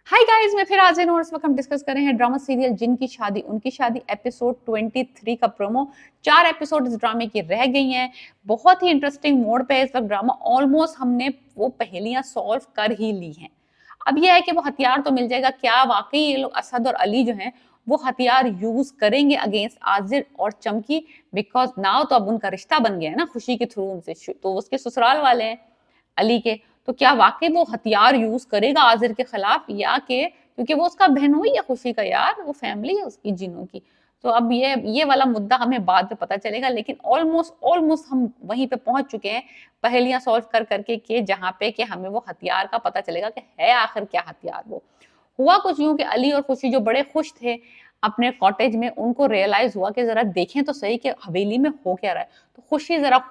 Hi guys, मैं फिर हाजिर हूँ और इस वक्त हम डिस्कस कर रहे हैं ड्रामा सीरियल जिन की शादी उनकी शादी एपिसोड 23 का प्रोमो। 4 एपिसोड इस ड्रामे की रह गई हैं। बहुत ही इंटरेस्टिंग मोड पे है इस वक्त ड्रामा। ऑलमोस्ट हमने वो पहेलियां सॉल्व कर ही ली हैं। अब यह है कि वो हथियार तो मिल जाएगा, क्या वाकई ये लोग असद और अली जो हैं वो हथियार यूज करेंगे अगेंस्ट आजिर और चमकी। बिकॉज नाउ तो अब उनका रिश्ता बन गया है ना खुशी के थ्रू उनसे, तो उसके ससुराल वाले हैं अली के। तो क्या वाकई वो हथियार यूज करेगा आजिर के खिलाफ, या के क्योंकि वो उसका बहन हुई है खुशी का, यार वो फैमिली है उसकी जिनों की। तो अब ये वाला मुद्दा हमें बाद में पता चलेगा, लेकिन ऑलमोस्ट ऑलमोस्ट हम वहीं पे पहुंच चुके हैं पहेलियां सॉल्व कर करके के जहां पे कि हमें वो हथियार का पता चलेगा कि है आखिर क्या हथियार वो। हुआ कुछ यूं कि अली और खुशी जो बड़े खुश थे अपने कॉटेज में, उनको रियलाइज हुआ कि जरा देखें तो सही कि हवेली में हो क्या रहा है। तो खुशी जरा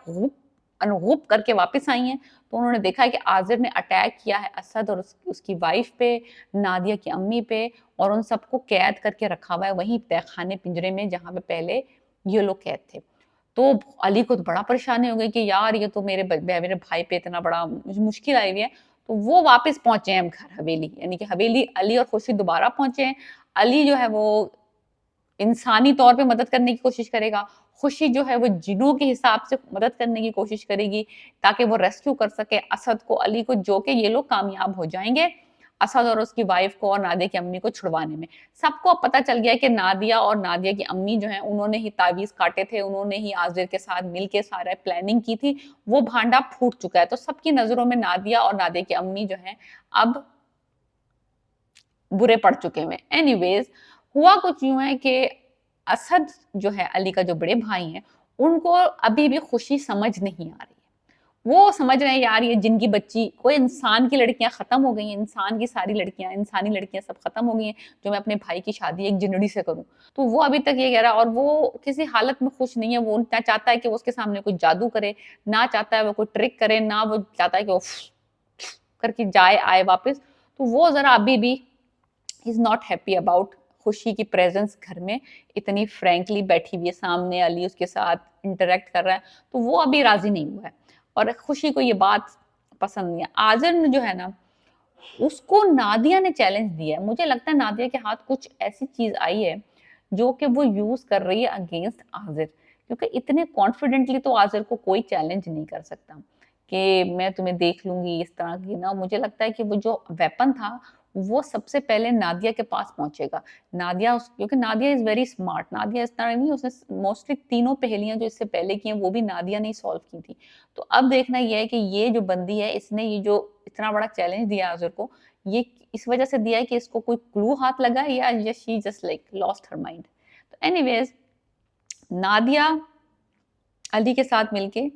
अनगुप करके वापस आई हैं। तो उन्होंने देखा है कि आजिर ने अटैक किया है असद और उसकी वाइफ पे, नादिया की अम्मी पे, और उन सबको कैद करके रखा हुआ है वहीं तहखाने पिंजरे में जहां पे पहले ये लोग कैद थे। तो अली को तो बड़ा परेशानी हो गई कि यार ये तो मेरे भाई पे इतना बड़ा मुश्किल आई हुई है। तो वो वापस पहुंचे हैं घर हवेली, यानी कि हवेली अली और खुशी दोबारा पहुंचे हैं। अली जो है वो इंसानी तौर पे मदद करने की कोशिश करेगा, खुशी जो है वो जिनों के हिसाब से मदद करने की कोशिश करेगी ताकि वो रेस्क्यू कर सके असद को, अली को, जो कि ये लोग कामयाब हो जाएंगे असद और उसकी वाइफ को और नादिया की अम्मी को छुड़वाने में। सबको अब पता चल गया कि नादिया और नादिया की अम्मी जो है उन्होंने ही तावीज काटे थे, उन्होंने ही आजिर के साथ मिलके सारा प्लानिंग की थी। वो भांडा फूट चुका है, तो सबकी नजरों में नादिया और नादिया की अम्मी जो है अब बुरे पड़ चुके हैं। एनीवेज, हुआ कुछ यूं है कि असद जो है अली का जो बड़े भाई हैं, उनको अभी भी खुशी समझ नहीं आ रही है। वो समझ रहे हैं यार ये जिनकी बच्ची, कोई इंसान की लड़कियां खत्म हो गई हैं, इंसान की सारी लड़कियां, इंसानी लड़कियां सब खत्म हो गई हैं, जो मैं अपने भाई की शादी एक जिंदड़ी से करूं। तो वो अभी तक ये कह रहा है, और वो किसी हालत में खुश नहीं है। वो ना चाहता है कि वो उसके सामने कोई जादू करे, ना चाहता है वो कोई ट्रिक करे, ना वो चाहता है कि वो करके जाए आए वापस। तो वो जरा अभी भी इज नॉट हैप्पी अबाउट खुशी की प्रेजेंस घर में, इतनी फ्रैंकली बैठी हुई है सामने, अली उसके साथ इंटरेक्ट कर रहा है, तो वो अभी राजी नहीं हुआ है। और खुशी को ये बात पसंद नहीं है। आजिर ने जो है ना, उसको नादिया ने चैलेंज दिया है। मुझे लगता है नादिया के हाथ कुछ ऐसी चीज आई है जो कि वो यूज कर रही है अगेंस्ट आजिर, क्योंकि इतने कॉन्फिडेंटली तो आजिर को कोई चैलेंज नहीं कर सकता कि मैं तुम्हें देख लूंगी इस तरह की ना। मुझे लगता है कि वो जो वेपन था वो सबसे पहले नादिया के पास पहुंचेगा। क्योंकि Nadia is very smart. Nadia इस तरह नहीं, उसने मोस्टली तीनों पहेलियां जो इससे पहले की हैं वो भी नादिया ने सॉल्व की थी। तो अब देखना यह है कि ये जो बंदी है, इसने ये जो इतना बड़ा चैलेंज दिया आजुर को, ये इस वजह से दिया है कि इसको कोई क्लू हाथ लगा, या she just like lost her mind. तो एनीवेज, नादिया अली के साथ मिलके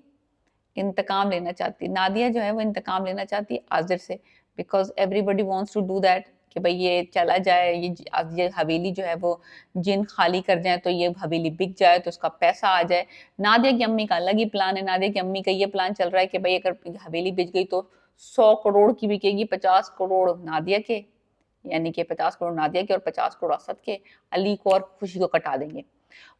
इंतकाम लेना चाहती, नादिया जो है वो इंतकाम लेना चाहती है आजिर से, because everybody wants to do that कि भाई ये चला जाए, ये हवेली जो है वो जिन खाली कर जाए, तो ये हवेली बिक जाए तो उसका पैसा आ जाए। नादिया की अम्मी का अलग ही प्लान है। नादिया की अम्मी का ये प्लान चल रहा है कि भाई अगर हवेली बिक गई तो 100 करोड़ की बिकेगी, 50 करोड़ नादिया के, यानी कि 50 करोड़ नादिया के और 50 करोड़ असद के, अली को और खुशी को कटा देंगे।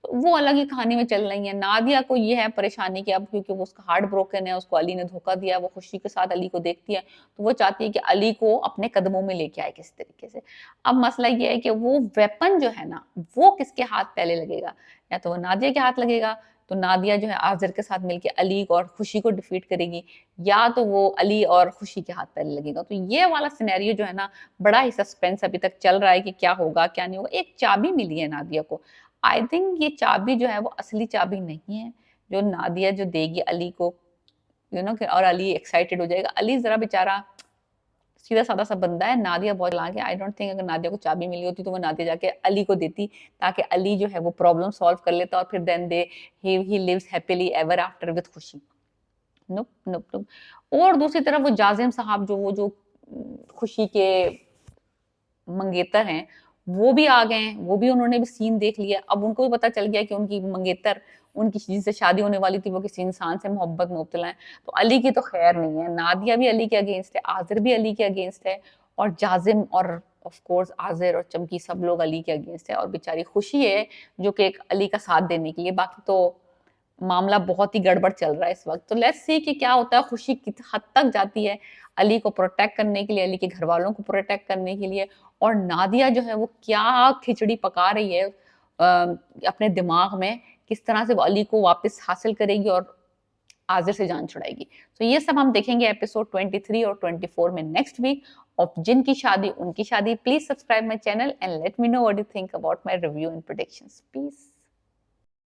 तो वो अलग ही कहानी में चल रही है। नादिया को ये है परेशानी कि अब क्योंकि वो उसका हार्ट ब्रोकन है, उसको अली ने धोखा दिया, वो खुशी के साथ अली को देखती है, तो वो चाहती है कि अली को अपने कदमों में लेके आए किसी तरीके से। अब मसला ये है कि वो वेपन जो है ना, वो किसके हाथ पहले लगेगा? या तो वो नादिया के हाथ लगेगा, तो नादिया जो है आजिर के साथ मिलकर अली और खुशी को डिफीट करेगी, या तो वो अली और खुशी के हाथ पहले लगेगा। तो ये वाला सिनेरियो जो है ना, बड़ा ही सस्पेंस अभी तक चल रहा है कि क्या होगा क्या नहीं होगा। एक चाबी मिली है नादिया को। आई थिंक ये चाबी जो है वो असली चाबी नहीं है जो नादिया जो देगी अली को, और अली एक्साइटेड हो जाएगा। अली जरा बेचारा सीधा साधा सा बंदा है, नादिया बहुत चलाक है। आई डोंट थिंक अगर नादिया को चाबी मिली होती तो वो नादिया जाके अली को देती, ताकि अली जो है वो प्रॉब्लम सॉल्व कर लेता और फिर then they he lives happily ever after with खुशी। नुप नुप नुप। और दूसरी तरफ वो जाजिम साहब, जो खुशी के मंगेतर हैं, वो भी आ गए हैं। वो भी, उन्होंने भी सीन देख लिया। अब उनको भी पता चल गया कि उनकी मंगेतर, उनकी जिससे शादी होने वाली थी, वो किसी इंसान से मोहब्बत में मुब्तला है। तो अली की तो खैर नहीं है। नादिया भी अली के अगेंस्ट है, आजिर भी अली के अगेंस्ट है, और जाजिम और ऑफ कोर्स आजिर और चमकी सब लोग अली के अगेंस्ट है, और बेचारी खुशी है जो कि एक अली का साथ देने के लिए। बाकी तो मामला बहुत ही गड़बड़ चल रहा है इस वक्त। तो लेट्स सी कि क्या होता है, खुशी किस हद तक जाती है अली को प्रोटेक्ट करने के लिए, अली के घर वालों को प्रोटेक्ट करने के लिए, और नादिया जो है वो क्या खिचड़ी पका रही है अपने दिमाग में, किस तरह से वो अली को वापस हासिल करेगी और आजिर से जान छुड़ाएगी। तो ये सब हम देखेंगे एपिसोड 23 और 24 में नेक्स्ट वीक। और जिनकी शादी उनकी शादी, please subscribe my channel and let me know what you think about my review and predictions. Please.